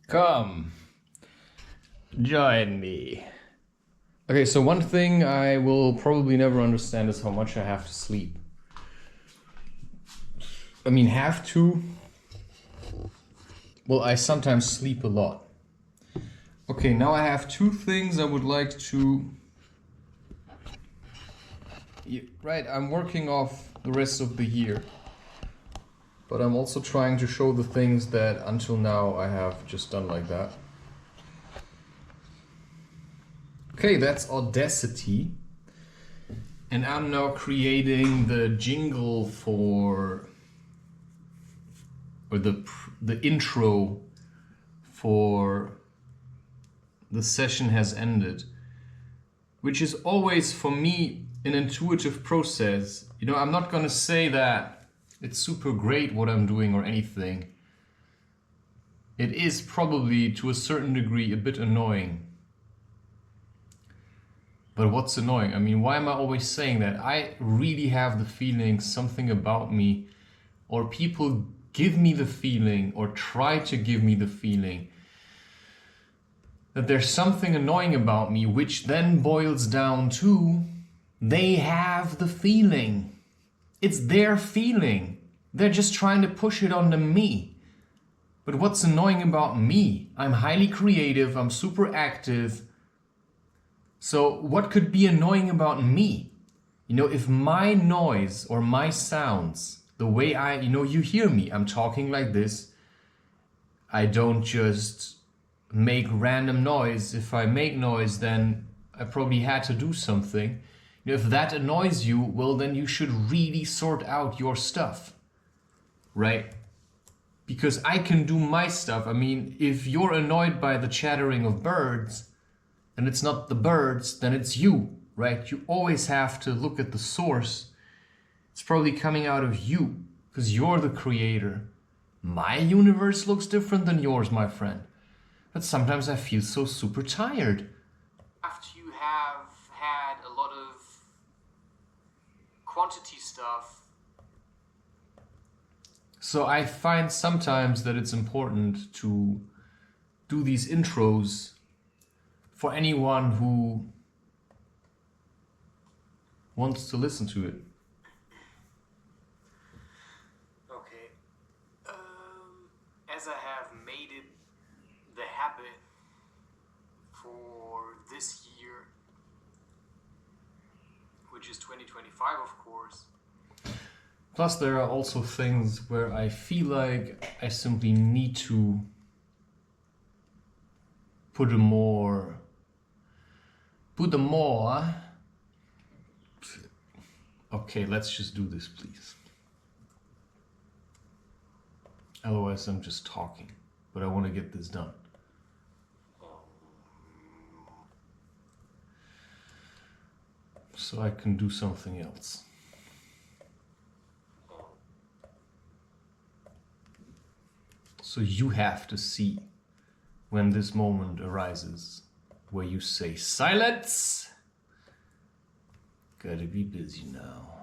Come, join me. Okay, so one thing I will probably never understand is how much I have to sleep. I mean, have to. Well, I sometimes sleep a lot. Okay, now I have two things I would like to... Right, I'm working off the rest of the year. But I'm also trying to show the things that until now I have just done like that. Okay, that's Audacity. And I'm now creating the jingle for... or the intro for The Session Has Ended. Which is always, for me, an intuitive process. You know, I'm not gonna say that it's super great what I'm doing or anything. It is probably, to a certain degree, a bit annoying. But what's annoying? I mean, why am I always saying that? I really have the feeling something about me, or people give me the feeling, or try to give me the feeling, that there's something annoying about me, which then boils down to, they have the feeling. It's their feeling. They're just trying to push it onto me. But what's annoying about me? I'm highly creative, I'm super active. So what could be annoying about me? You know, if my noise or my sounds, the way you hear me, I'm talking like this. I don't just make random noise. If I make noise, then I probably had to do something. If that annoys you, well, then you should really sort out your stuff, right? Because I can do my stuff. I mean, if you're annoyed by the chattering of birds, and it's not the birds, then it's you, right? You always have to look at the source. It's probably coming out of you, because you're the creator. My universe looks different than yours, my friend. But sometimes I feel so super tired. After you have had a lot of quantity stuff. So I find sometimes that it's important to do these intros for anyone who wants to listen to it. Okay. As I have made it the habit for this year, which is 2025, of course. Plus, there are also things where I feel like I simply need to put a more... Okay, let's just do this, please. Otherwise, I'm just talking, but I want to get this done. So I can do something else. So you have to see when this moment arises where you say, silence! Gotta be busy now.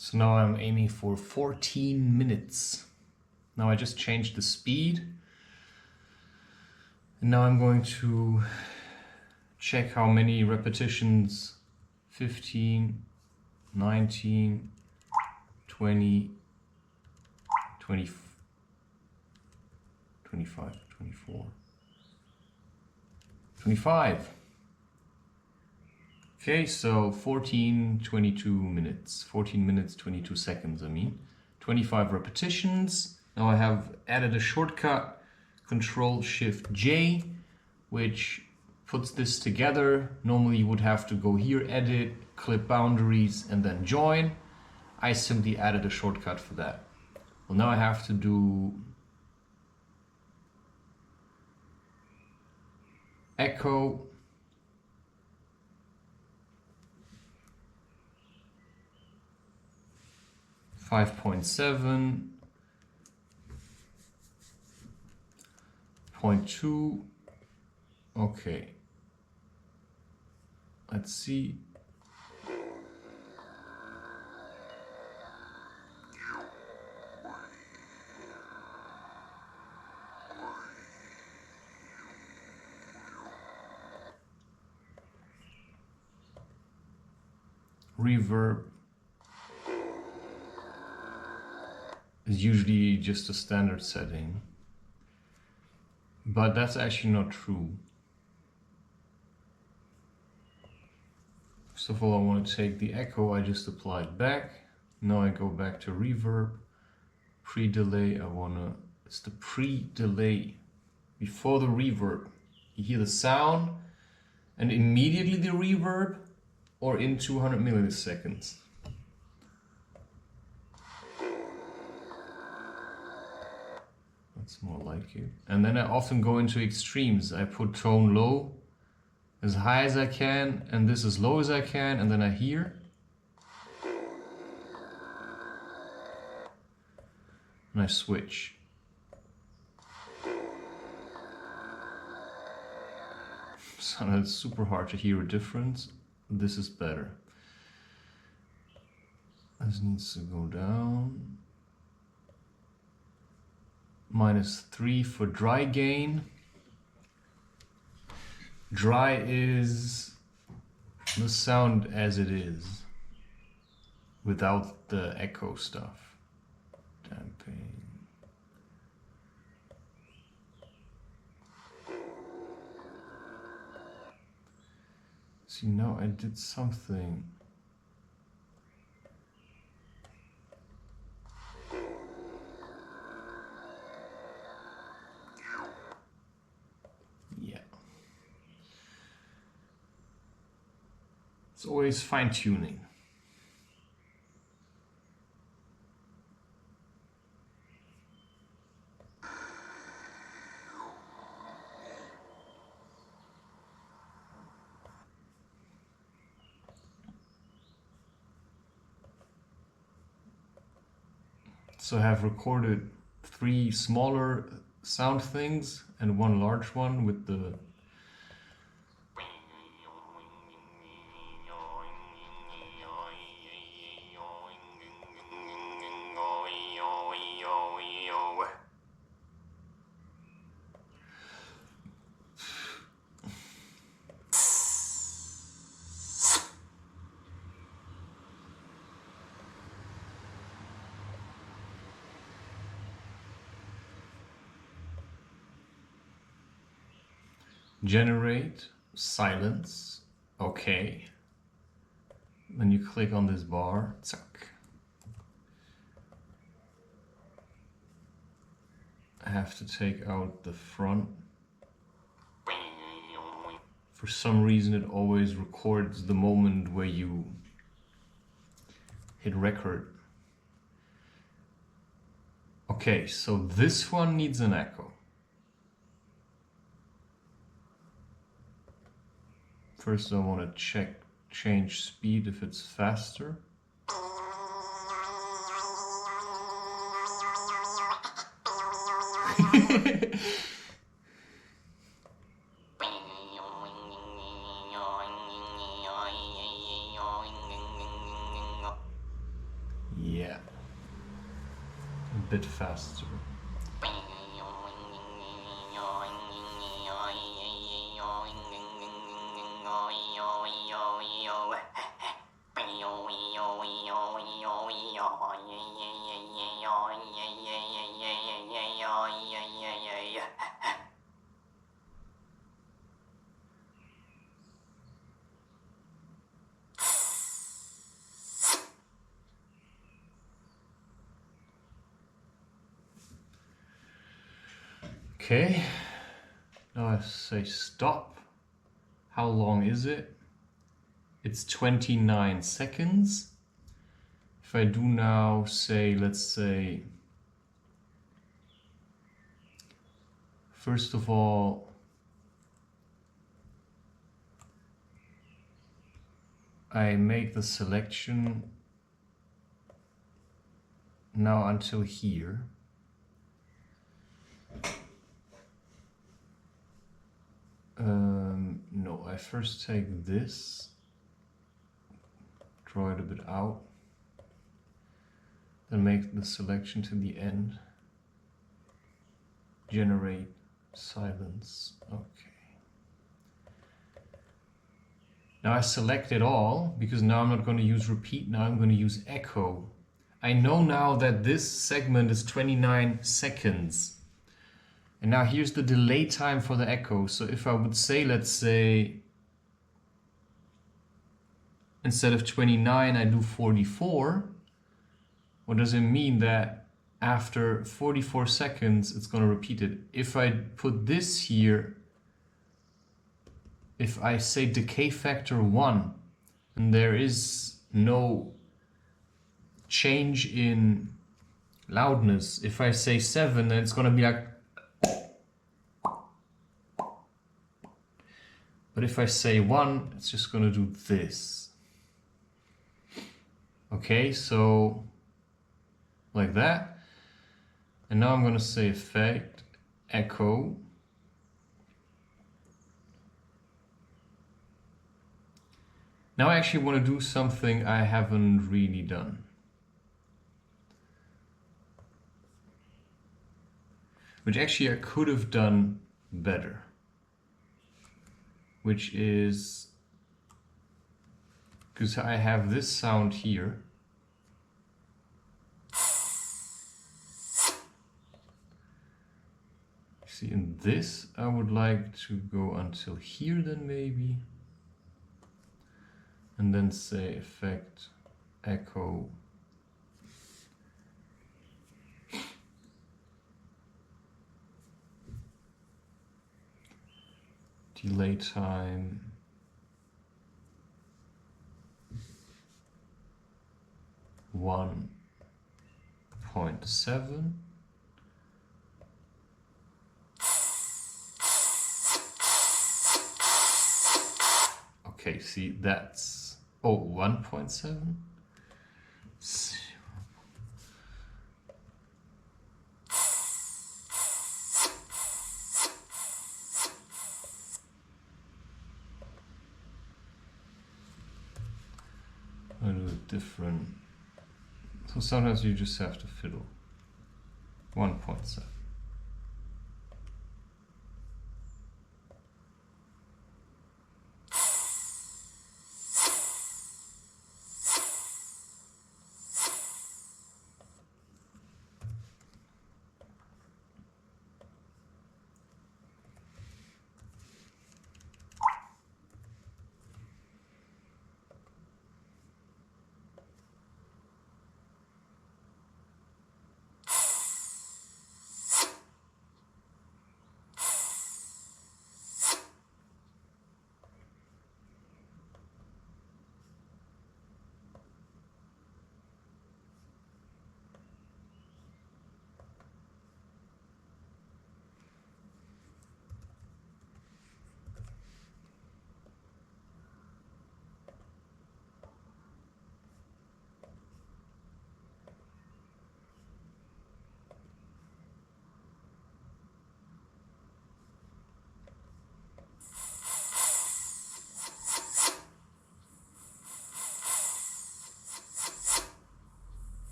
So now I'm aiming for 14 minutes. Now I just changed the speed. And now I'm going to check how many repetitions. 15, 19, 20, 20, 25, 24, 25. Okay, so 14, 22 minutes. 14 minutes, 22 seconds, I mean. 25 repetitions. Now I have added a shortcut, Control-Shift-J, which puts this together. Normally you would have to go here, edit, clip boundaries, and then join. I simply added a shortcut for that. Well, now I have to do echo, .7, 0.2. Okay. Let's see. Reverb is usually just a standard setting, but that's actually not true. First of all, I want to take the echo I just applied back. Now I go back to reverb, pre-delay. It's the pre-delay before the reverb. You hear the sound and immediately the reverb, or in 200 milliseconds. That's more like it. And then I often go into extremes. I put tone low, as high as I can, and this as low as I can, and then I hear. And I switch. So it's super hard to hear a difference. This is better. This needs to go down. -3 for dry gain. Dry is the sound as it is, without the echo stuff. Damping. See, now I did something. Yeah. It's always fine-tuning. So I have recorded 3 smaller sound things and 1 large one with the generate, silence, okay. Then you click on this bar, zack. I have to take out the front. For some reason it always records the moment where you hit record. Okay, so this one needs an echo. First I want to change speed if it's faster. Yeah, a bit faster. Okay, now I say stop. How long is it? It's 29 seconds. If I do now say, let's say, first of all, I make the selection now until here. No, I first take this, draw it a bit out, then make the selection to the end, generate silence. Okay. Now I select it all, because now I'm not going to use repeat, now I'm going to use echo. I know now that this segment is 29 seconds. And now here's the delay time for the echo. So if I would say, let's say, instead of 29, I do 44, what does it mean? That after 44 seconds, it's going to repeat it. If I put this here, if I say decay factor 1, and there is no change in loudness, if I say 7, then it's going to be like. But if I say 1, it's just going to do this. Okay, so like that. And now I'm going to say effect, echo. Now I actually want to do something I haven't really done. Which actually I could have done better. Which is, because I have this sound here. See, in this I would like to go until here then maybe. And then say effect, echo. Delay time. One 0.7. Okay, see, that's 1.7. I'll do it different. So sometimes you just have to fiddle. 1.7.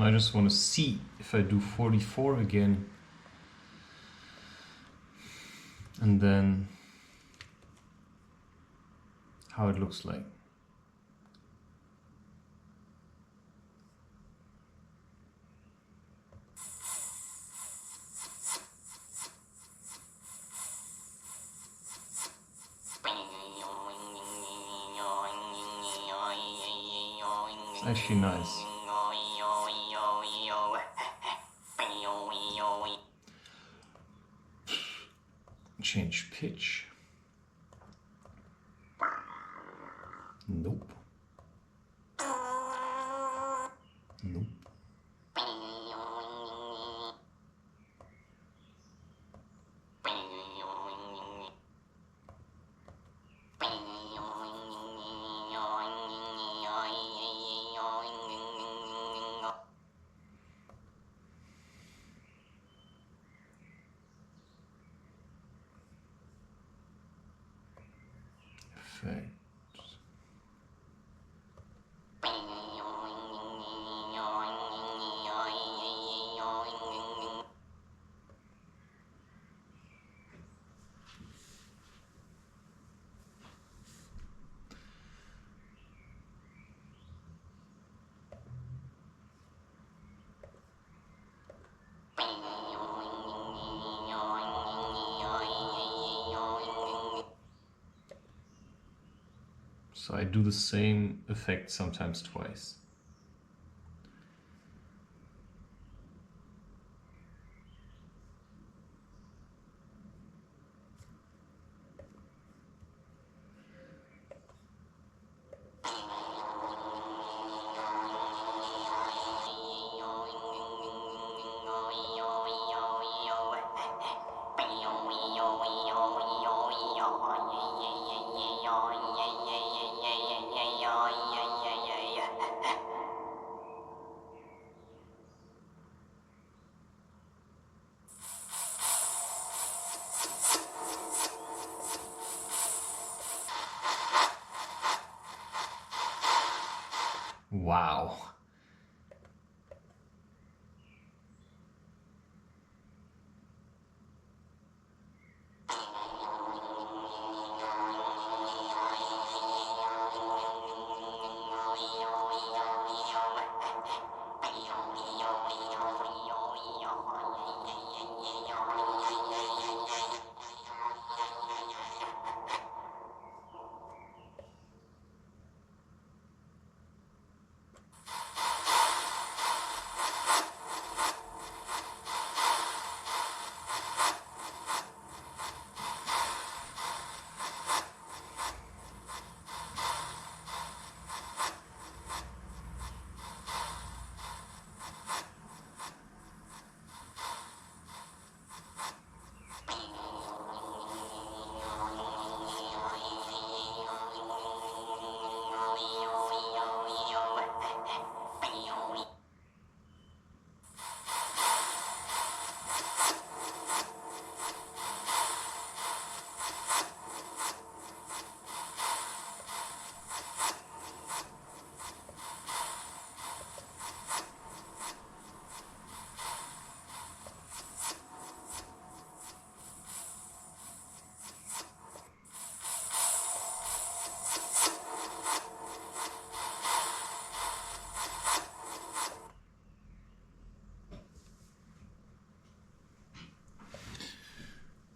I just want to see if I do 44 again. And then how it looks like. It's actually nice. Change pitch. Nope. Nope. Effect. So I do the same effect sometimes twice. Wow.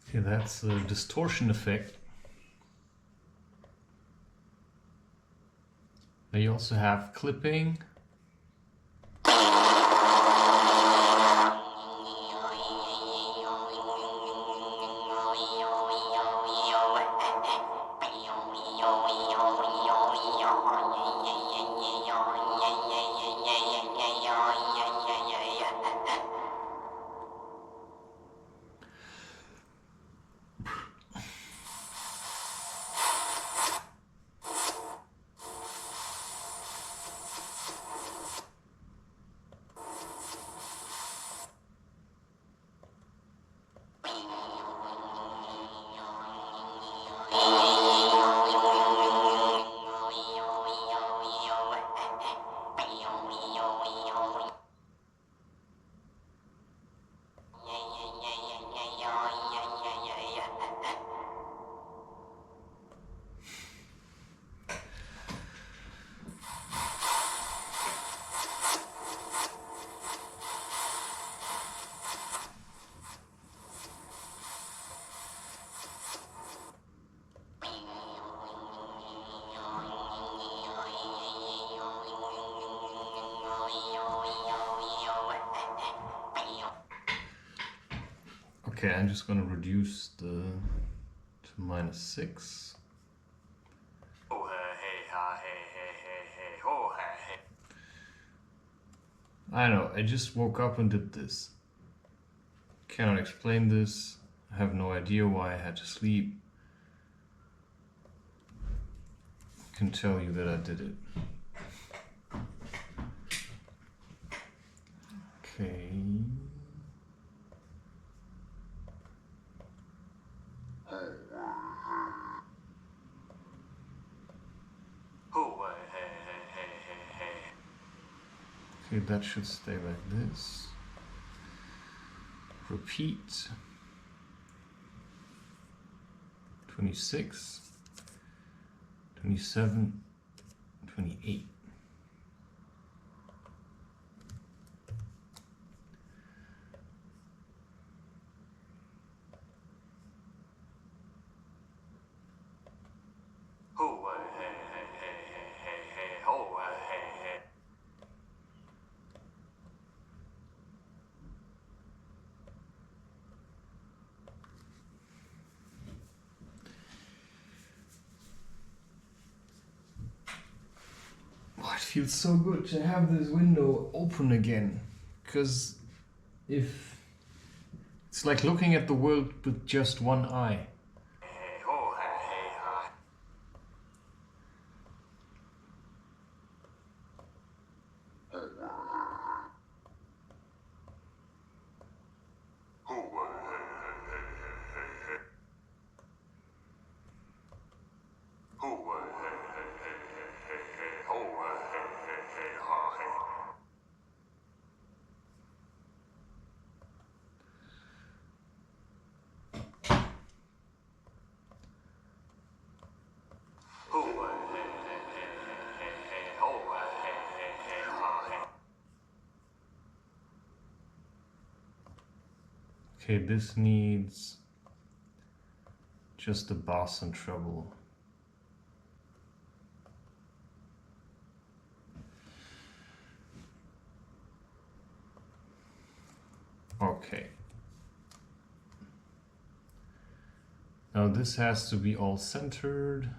Okay, that's a distortion effect. Then you also have clipping. Okay, I'm just gonna reduce the to -6. I know, I just woke up and did this. Cannot explain this. I have no idea why I had to sleep. I can tell you that I did it. Okay. Okay, that should stay like this. Repeat. 26, 27, 28. It feels so good to have this window open again, because if it's like looking at the world with just one eye. Okay, this needs just the bass and treble. Okay. Now this has to be all centered.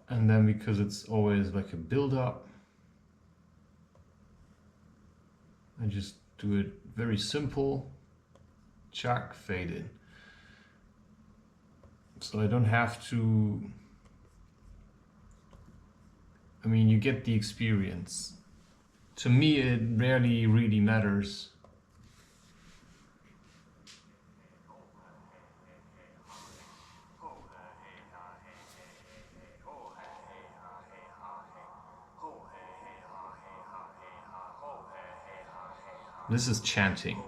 And then because it's always like a build-up, I just do it very simple, chuck, fade in. So I don't have to, I mean, you get the experience. To me, it rarely really matters. This is chanting.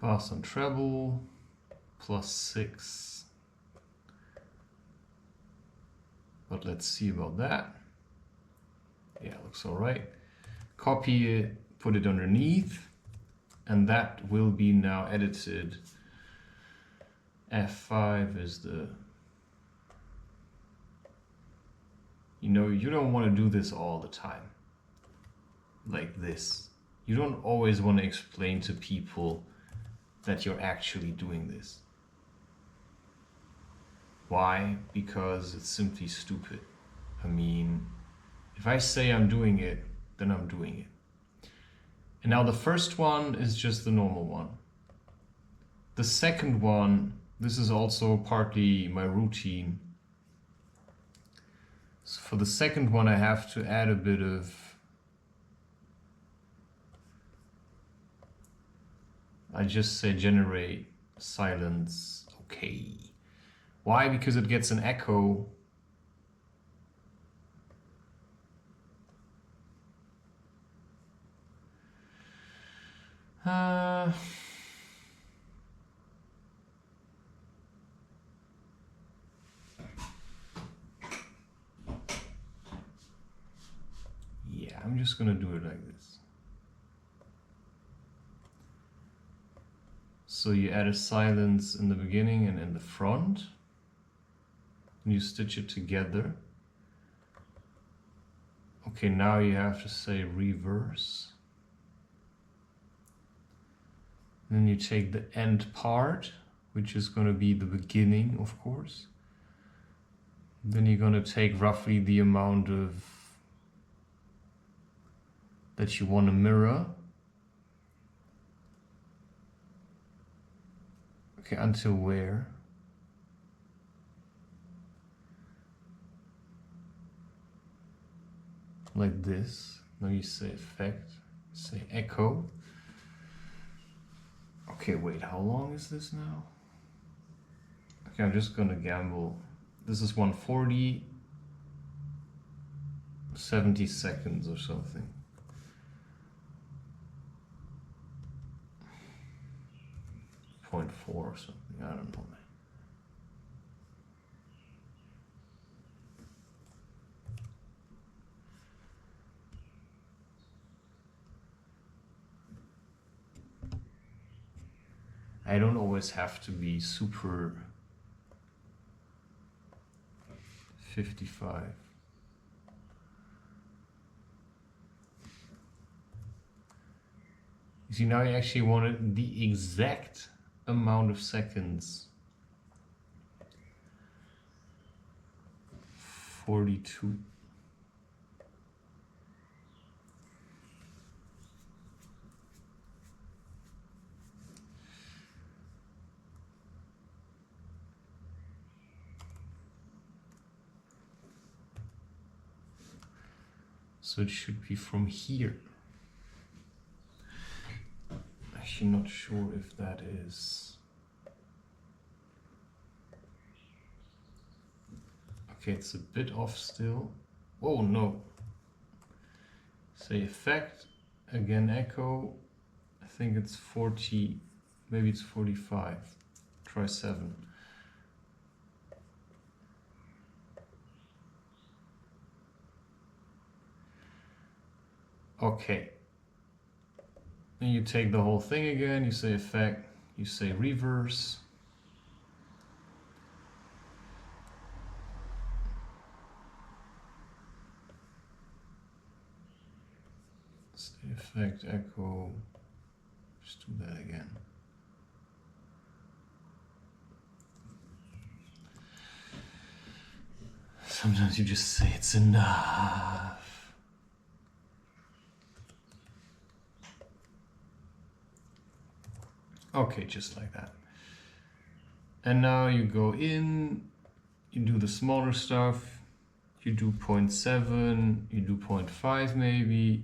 Bass and treble, +6. But let's see about that. Yeah, looks all right. Copy it, put it underneath, and that will be now edited. F5 is the, you know, you don't want to do this all the time. Like this. You don't always want to explain to people that you're actually doing this. Why? Because it's simply stupid. I mean, if I say I'm doing it, then I'm doing it. And now the first one is just the normal one. The second one, this is also partly my routine. So for the second one, I have to add a bit of... I just say generate silence. Okay. Why? Because it gets an echo. Yeah, I'm just gonna do it like this. So you add a silence in the beginning and in the front, and you stitch it together. Okay, now you have to say reverse. Then you take the end part, which is going to be the beginning, of course. Then you're going to take roughly the amount of that you want to mirror. Okay, until where? Like this. Now you say effect, say echo. Okay, wait, how long is this now? Okay, I'm just gonna gamble. This is 140, 70 seconds or something. .4 or something, I don't know. I don't always have to be super 55. You see, now you actually wanted the exact amount of seconds. 42. So it should be from here. Actually not sure if that is. Okay, it's a bit off still. Oh no. Say effect, again echo. I think it's 40, maybe it's 45. Try 7. Okay. Then you take the whole thing again, you say effect, you say reverse. Say effect, echo, just do that again. Sometimes you just say it's enough. Okay, just like that. And now you go in, you do the smaller stuff, you do 0.7, you do 0.5 maybe.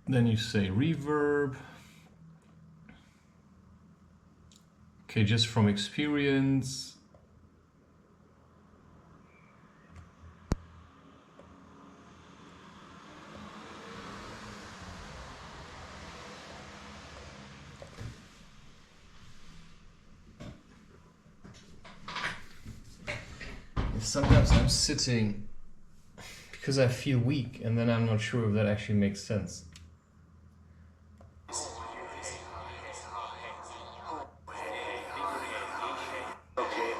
Then you say reverb. Okay, just from experience. Sometimes I'm sitting because I feel weak, and then I'm not sure if that actually makes sense. Okay.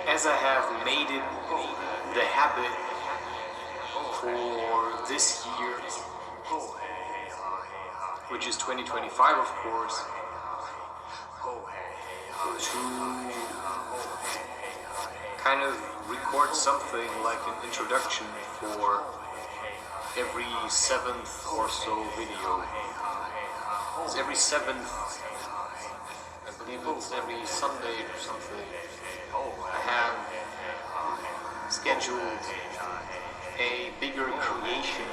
As I have made it the habit for this year, which is 2025, of course, to kind of record something like an introduction for every 7th or so video. It's every 7th, believe it's every Sunday or something, I have scheduled a bigger creation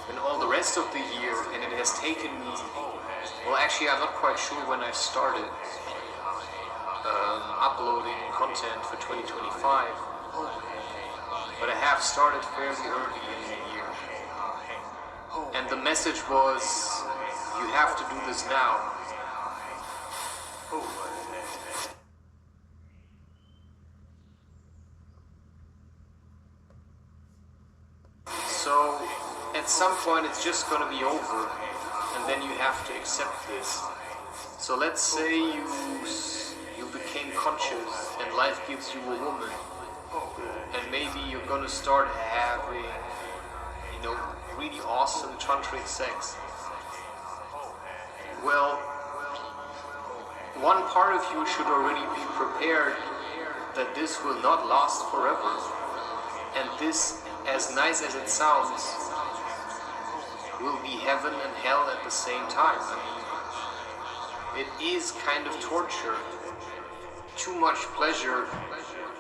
than all the rest of the year, and it has taken me, well, actually I'm not quite sure when I started uploading content for 2025, but I have started fairly early in the year, and the message was, you have to do this now. So at some point it's just gonna be over, and then you have to accept this. So let's say you became conscious and life gives you a woman, and maybe you're gonna start having, really awesome tantric sex. Well, one part of you should already be prepared that this will not last forever, and this, as nice as it sounds, will be heaven and hell at the same time. I mean, it is kind of torture. Too much pleasure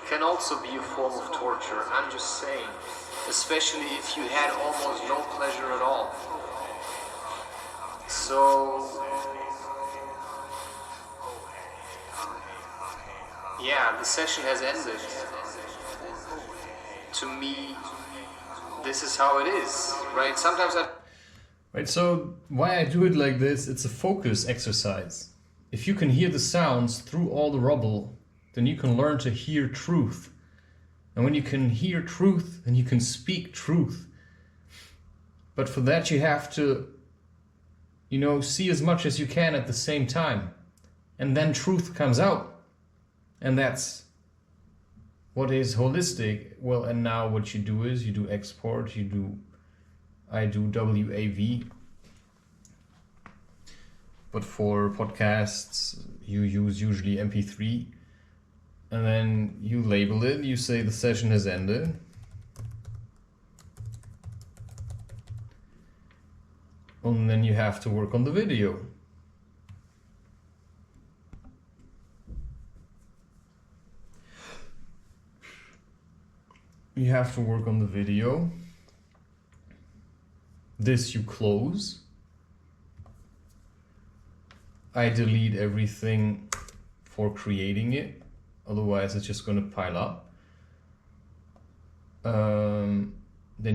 can also be a form of torture, I'm just saying, especially if you had almost no pleasure at all. So, yeah, the session has ended. To me, this is how it is, right? Sometimes Right, so why I do it like this, it's a focus exercise. If you can hear the sounds through all the rubble, then you can learn to hear truth. And when you can hear truth, then you can speak truth. But for that you have to, see as much as you can at the same time. And then truth comes out. And that's what is holistic. Well, and now what you do is you do export, I do WAV. But for podcasts, you use usually MP3. And then you label it, you say the session has ended. And then you have to work on the video. You have to work on the video. This you close. I delete everything for creating it. Otherwise it's just going to pile up. Then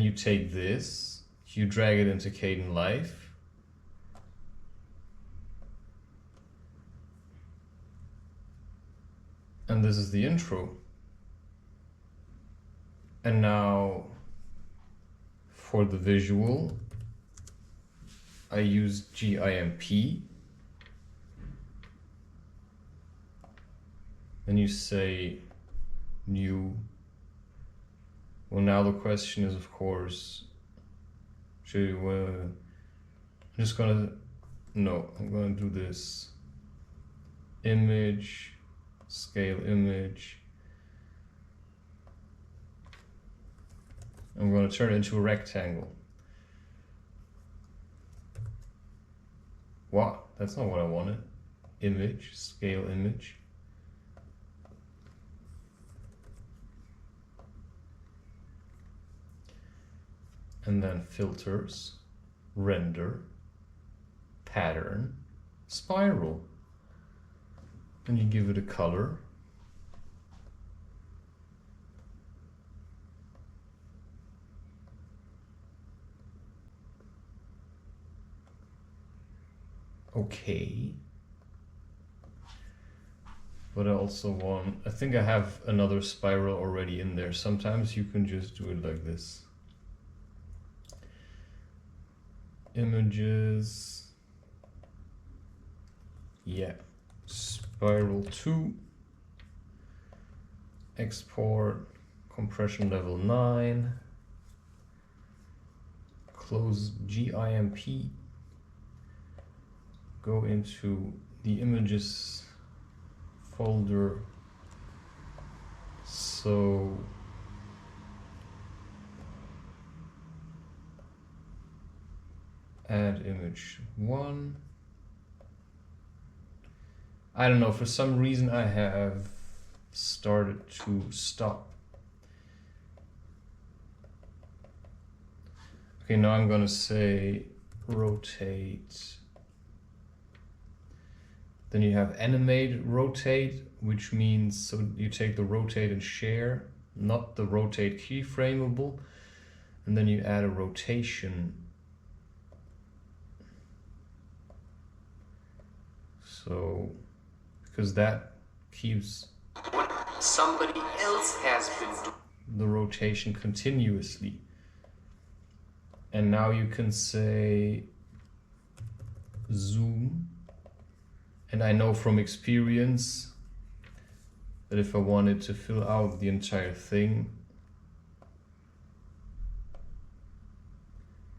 you take this, you drag it into Kden Live. And this is the intro. And now for the visual, I use GIMP. Then you say new. Well, now the question is, of course, I'm gonna do this. Image, scale image. I'm gonna turn it into a rectangle. What? That's not what I wanted. Image, scale image. And then filters, render, pattern, spiral. And you give it a color. Okay. But I think I have another spiral already in there. Sometimes you can just do it like this. Images, yeah, spiral 2, export, compression level 9, close GIMP, go into the images folder, so add image 1, I don't know, for some reason I have started to stop. Okay, now I'm gonna say rotate. Then you have animate rotate, which means, so you take the rotate and share, not the rotate keyframeable, and then you add a rotation. So, because that keeps what somebody else has been doing. The rotation continuously. And now you can say zoom. And I know from experience that if I wanted to fill out the entire thing,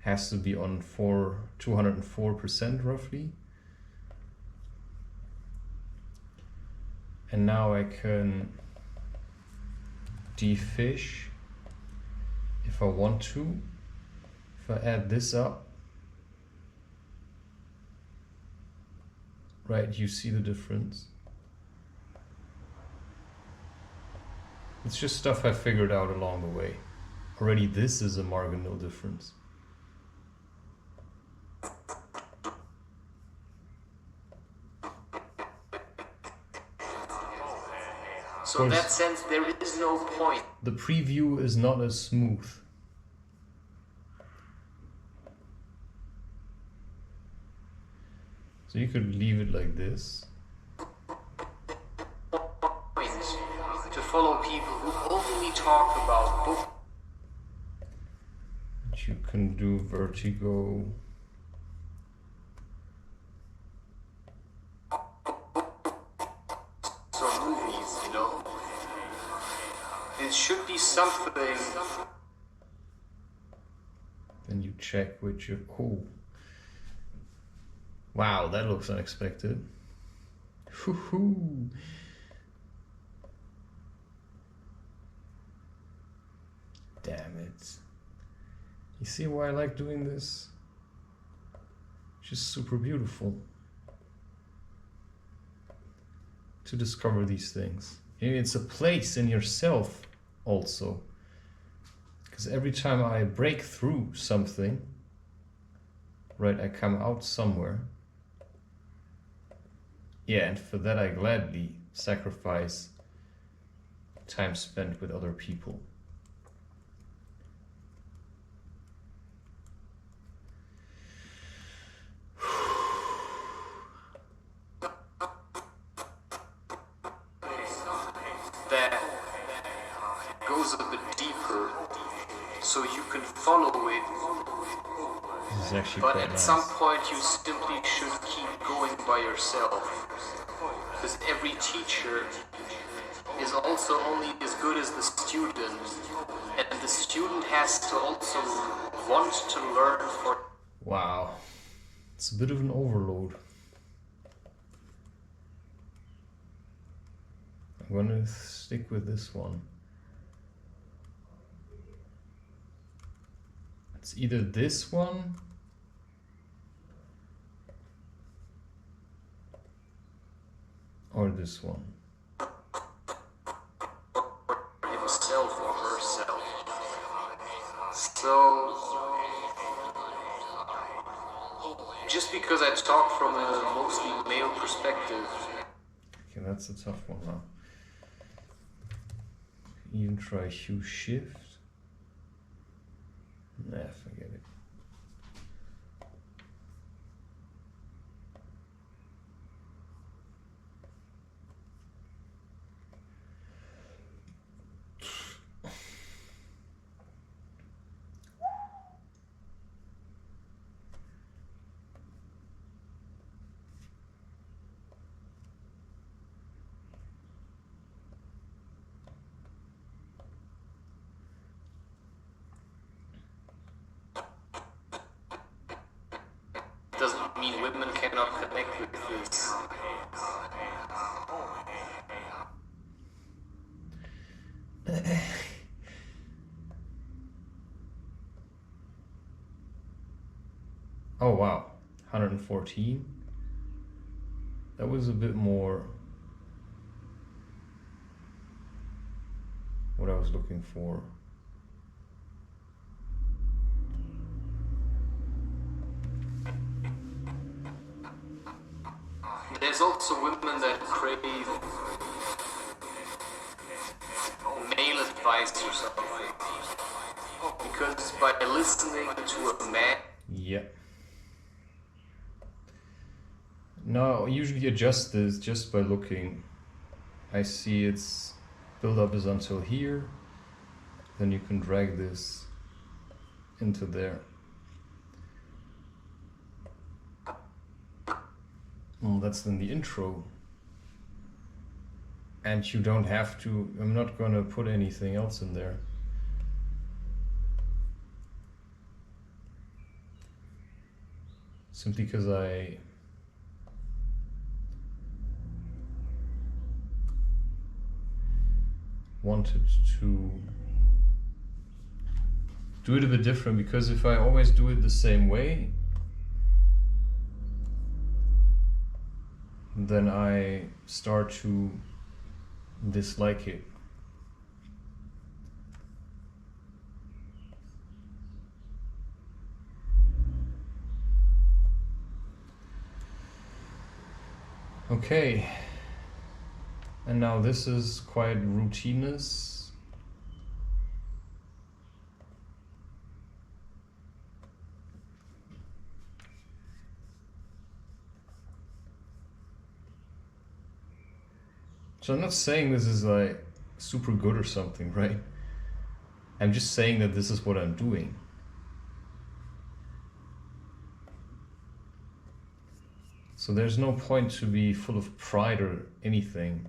has to be on 204% roughly. And now I can defish if I want to. If I add this up, right, you see the difference. It's just stuff I figured out along the way. Already this is a marginal difference. So in that sense, there is no point. The preview is not as smooth. So you could leave it like this. To follow people who only talk about book. You can do vertigo. So movies, you know. It should be something. Then you check which you. Oh. Wow, that looks unexpected. Hoo-hoo. Damn it. You see why I like doing this? Just super beautiful. To discover these things. It's a place in yourself also. Because every time I break through something, right, I come out somewhere. Yeah, and for that I gladly sacrifice time spent with other people. That goes a bit deeper, so you can follow it. This is actually But quite at nice. some point you simply should keep going by yourself. Because every teacher is also only as good as the student. And the student has to also want to learn for... Wow, it's a bit of an overload. I'm gonna stick with this one. It's either this one or this one. himself or herself. So, just because I talk from a mostly male perspective. Okay, that's a tough one, huh? Even try hue shift. Nah, forget it. Doesn't mean women cannot connect with this. Oh wow, 114. That was a bit more what I was looking for. There's also women that crave male advice or something. Because by listening to a man... Yeah. Now, I usually adjust this just by looking. I see its build-up is until here. Then you can drag this into there. Well, that's then the intro. And you don't have to, I'm not gonna put anything else in there. Simply because I wanted to do it a bit different, because if I always do it the same way, then I start to dislike it. Okay, and now this is quite routinous. So I'm not saying this is like super good or something, right? I'm just saying that this is what I'm doing. So there's no point to be full of pride or anything.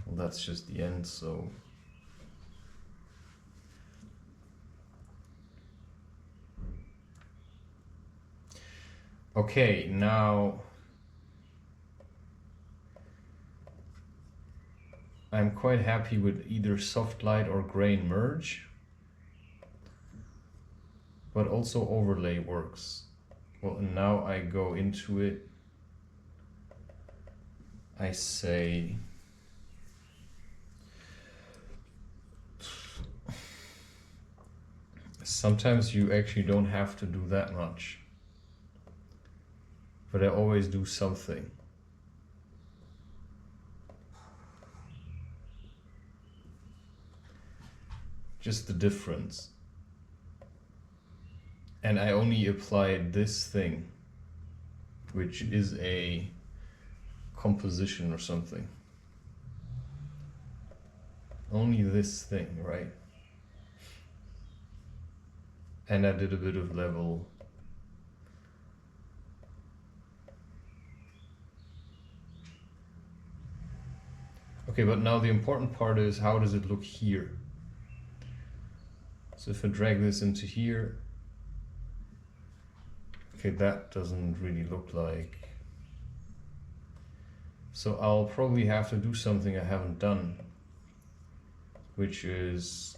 Well, that's just the end, so. Okay, now I'm quite happy with either soft light or grain merge, but also overlay works. Well, and now I go into it. I say sometimes you actually don't have to do that much, but I always do something. Just the difference. And I only apply this thing, which is a composition or something. Only this thing, right? And I did a bit of level. Okay, but now the important part is, how does it look here? So if I drag this into here, okay, that doesn't really look like. So I'll probably have to do something I haven't done, which is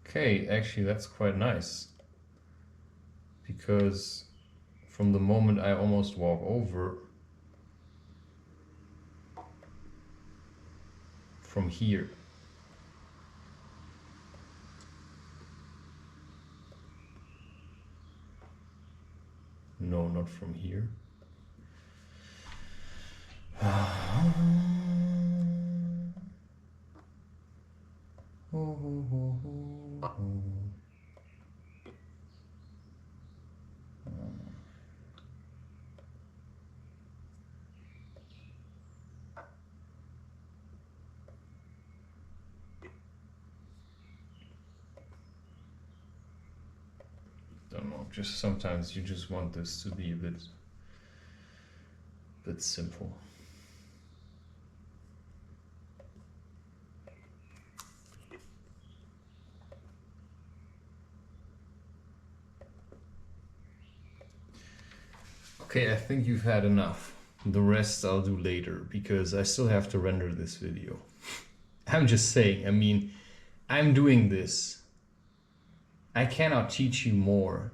okay, actually that's quite nice, because from the moment I almost walk over from here, no, not from here. Don't know, just sometimes you just want this to be a bit simple. Okay, I think you've had enough. The rest I'll do later, because I still have to render this video. I'm just saying, I mean, I'm doing this. I cannot teach you more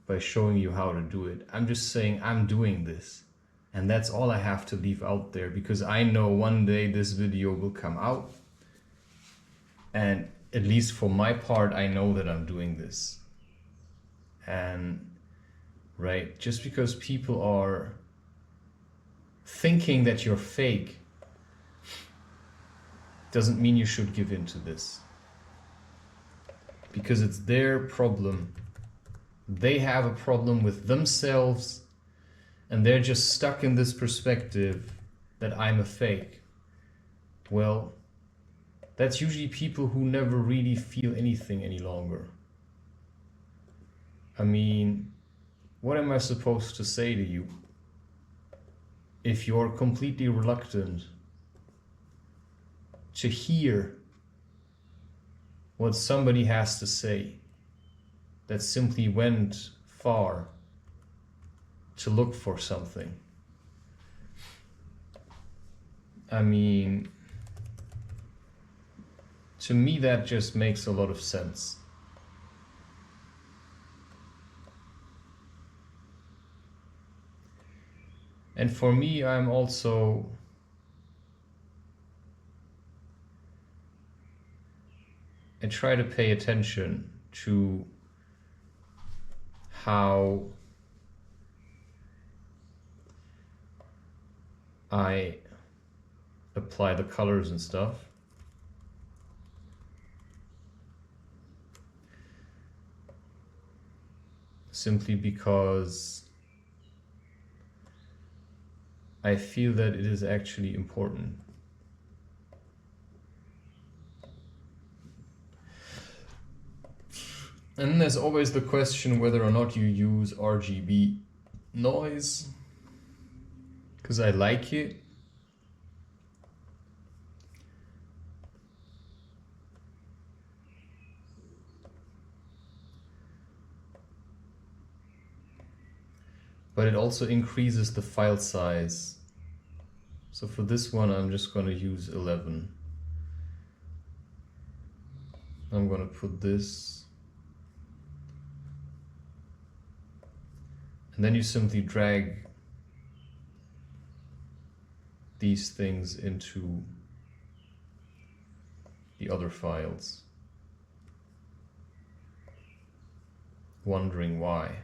by showing you how to do it. I'm just saying I'm doing this. And that's all I have to leave out there, because I know one day this video will come out. And at least for my part, I know that I'm doing this. And, right, just because people are thinking that you're fake doesn't mean you should give in to this. Because it's their problem. They have a problem with themselves, and they're just stuck in this perspective that I'm a fake. Well, that's usually people who never really feel anything any longer. I mean, what am I supposed to say to you if you're completely reluctant to hear what somebody has to say that simply went far to look for something? I mean, to me that just makes a lot of sense. And for me, I try to pay attention to how I apply the colors and stuff. Simply because I feel that it is actually important. And there's always the question whether or not you use RGB noise, because I like it. But it also increases the file size. So for this one, I'm just going to use 11. I'm going to put this. And then you simply drag these things into the other files, wondering why.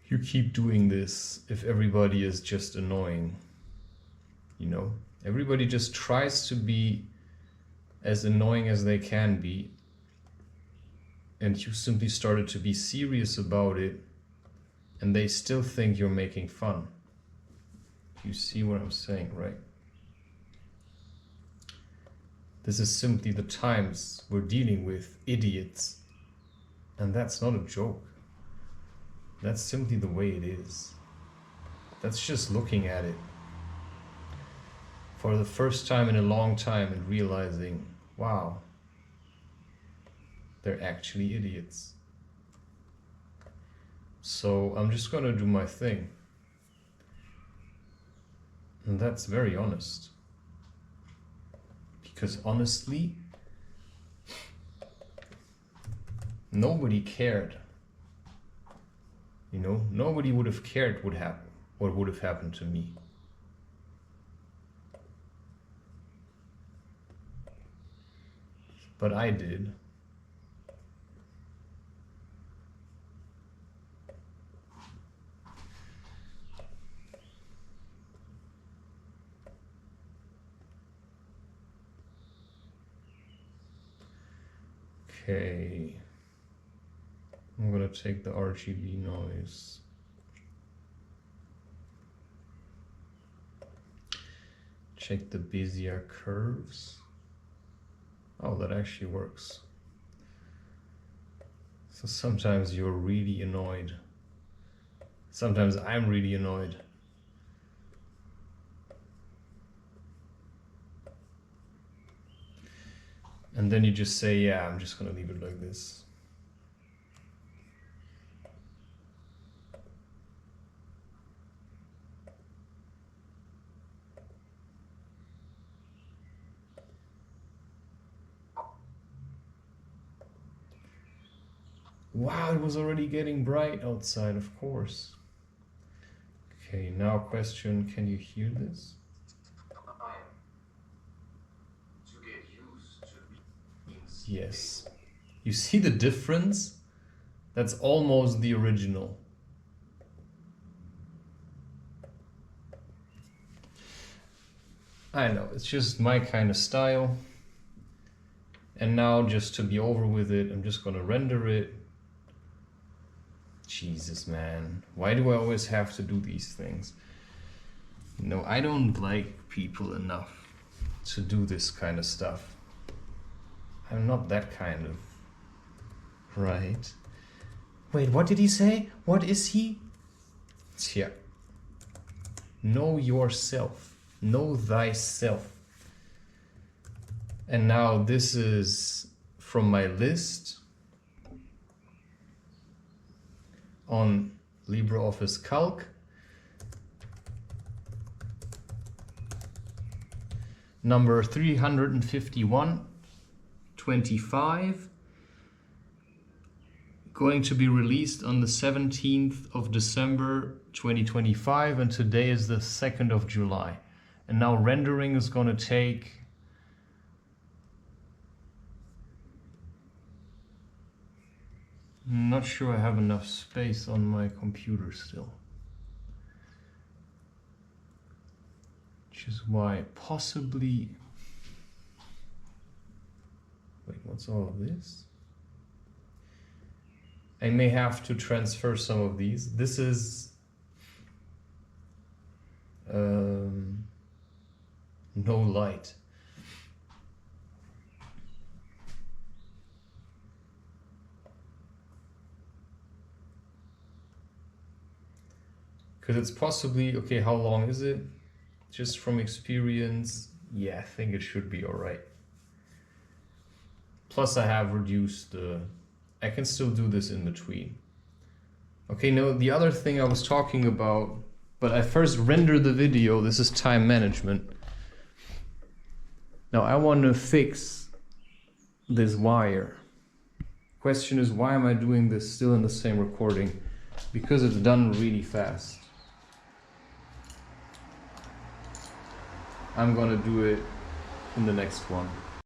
You keep doing this if everybody is just annoying, you know? Everybody just tries to be as annoying as they can be, and you simply started to be serious about it, and they still think you're making fun. You see what I'm saying, right? This is simply the times we're dealing with idiots. And that's not a joke. That's simply the way it is. That's just looking at it for the first time in a long time and realizing, wow, they're actually idiots. So I'm just gonna do my thing. And that's very honest. Because honestly, nobody cared. You know, nobody would have cared what would have happened to me. But I did. Okay. I'm gonna take the RGB noise. Check the Bezier curves. Oh, that actually works. So sometimes you're really annoyed. Sometimes I'm really annoyed. And then you just say, yeah, I'm just gonna leave it like this. Wow, it was already getting bright outside, of course. Okay, now question, can you hear this? Yes. You see the difference? That's almost the original. I know, it's just my kind of style. And now, just to be over with it, I'm just gonna render it. Jesus, man. Why do I always have to do these things? You know, I don't like people enough to do this kind of stuff. I'm not that kind of... Right. Wait, what did he say? What is he? Yeah. Know yourself. Know thyself. And now this is from my list on LibreOffice Calc. Number 351, 25. Going to be released on the 17th of December 2025, and today is the 2nd of July. And now rendering is going to take I'm not sure I have enough space on my computer still. Which is why possibly... Wait, what's all of this? I may have to transfer some of these. This is... no light. Because it's possibly, okay, how long is it? Just from experience, yeah, I think it should be all right. Plus I have reduced the, I can still do this in between. Okay, now the other thing I was talking about, but I first render the video, this is time management. Now I want to fix this wire. Question is, why am I doing this still in the same recording? Because it's done really fast. I'm gonna do it in the next one.